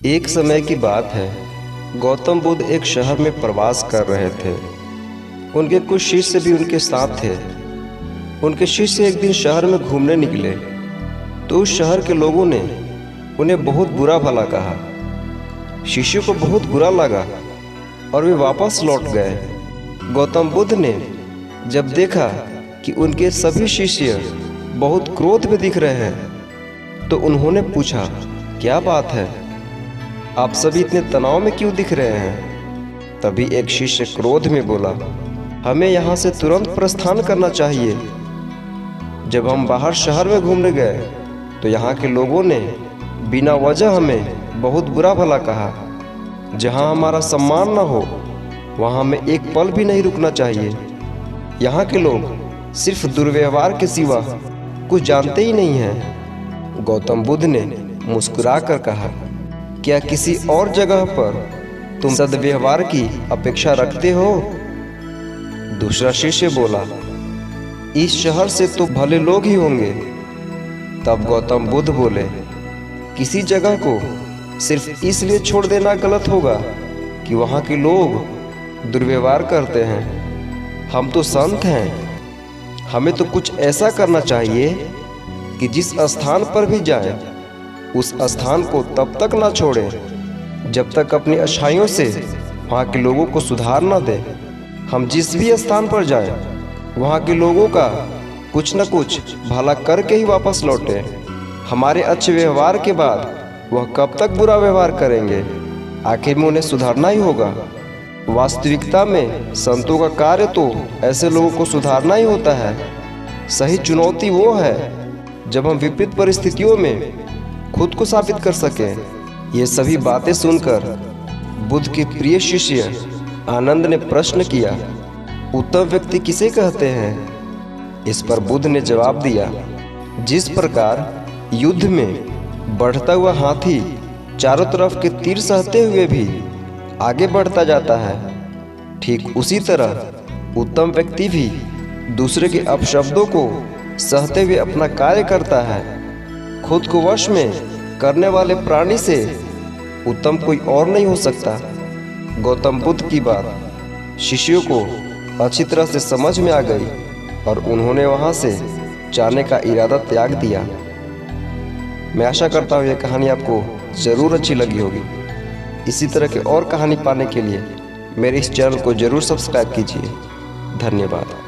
एक समय की बात है, गौतम बुद्ध एक शहर में प्रवास कर रहे थे। उनके कुछ शिष्य भी उनके साथ थे। उनके शिष्य एक दिन शहर में घूमने निकले तो उस शहर के लोगों ने उन्हें बहुत बुरा भला कहा। शिष्यों को बहुत बुरा लगा और वे वापस लौट गए। गौतम बुद्ध ने जब देखा कि उनके सभी शिष्य बहुत क्रोध में दिख रहे हैं तो उन्होंने पूछा, क्या बात है, आप सभी इतने तनाव में क्यों दिख रहे हैं? तभी एक शिष्य क्रोध में बोला, हमें यहाँ से तुरंत प्रस्थान करना चाहिए। जब हम बाहर शहर में घूमने गए तो यहाँ के लोगों ने बिना वजह हमें बहुत बुरा भला कहा। जहाँ हमारा सम्मान न हो वहाँ हमें एक पल भी नहीं रुकना चाहिए। यहाँ के लोग सिर्फ दुर्व्यवहार के सिवा कुछ जानते ही नहीं हैं। गौतम बुद्ध ने मुस्कुरा कर कहा, क्या किसी और जगह पर तुम सद्व्यवहार की अपेक्षा रखते हो? दूसरा शिष्य बोला, इस शहर से तो भले लोग ही होंगे। तब गौतम बुद्ध बोले, किसी जगह को सिर्फ इसलिए छोड़ देना गलत होगा कि वहाँ के लोग दुर्व्यवहार करते हैं। हम तो संत हैं, हमें तो कुछ ऐसा करना चाहिए कि जिस स्थान पर भी जाए उस स्थान को तब तक ना छोड़े जब तक अपनी अच्छाइयों से वहाँ के लोगों को सुधार ना दे। हम जिस भी स्थान पर जाएं, वहाँ के लोगों का कुछ न कुछ भला करके ही वापस लौटे। हमारे अच्छे व्यवहार के बाद वह कब तक बुरा व्यवहार करेंगे? आखिर में उन्हें सुधारना ही होगा। वास्तविकता में संतों का कार्य तो ऐसे लोगों को सुधारना ही होता है। सही चुनौती वो है जब हम विपरीत परिस्थितियों में खुद को साबित कर सकें। ये सभी बातें सुनकर बुद्ध के प्रिय शिष्य आनंद ने प्रश्न किया, उत्तम व्यक्ति किसे कहते हैं? इस पर बुद्ध ने जवाब दिया, जिस प्रकार युद्ध में बढ़ता हुआ हाथी चारों तरफ के तीर सहते हुए भी आगे बढ़ता जाता है, ठीक उसी तरह उत्तम व्यक्ति भी दूसरे के अपशब्दों को सहते हुए अपना कार्य करता है। खुद को वश में करने वाले प्राणी से उत्तम कोई और नहीं हो सकता। गौतम बुद्ध की बात शिष्यों को अच्छी तरह से समझ में आ गई और उन्होंने वहां से जाने का इरादा त्याग दिया। मैं आशा करता हूँ यह कहानी आपको ज़रूर अच्छी लगी होगी। इसी तरह के और कहानी पाने के लिए मेरे इस चैनल को ज़रूर सब्सक्राइब कीजिए। धन्यवाद।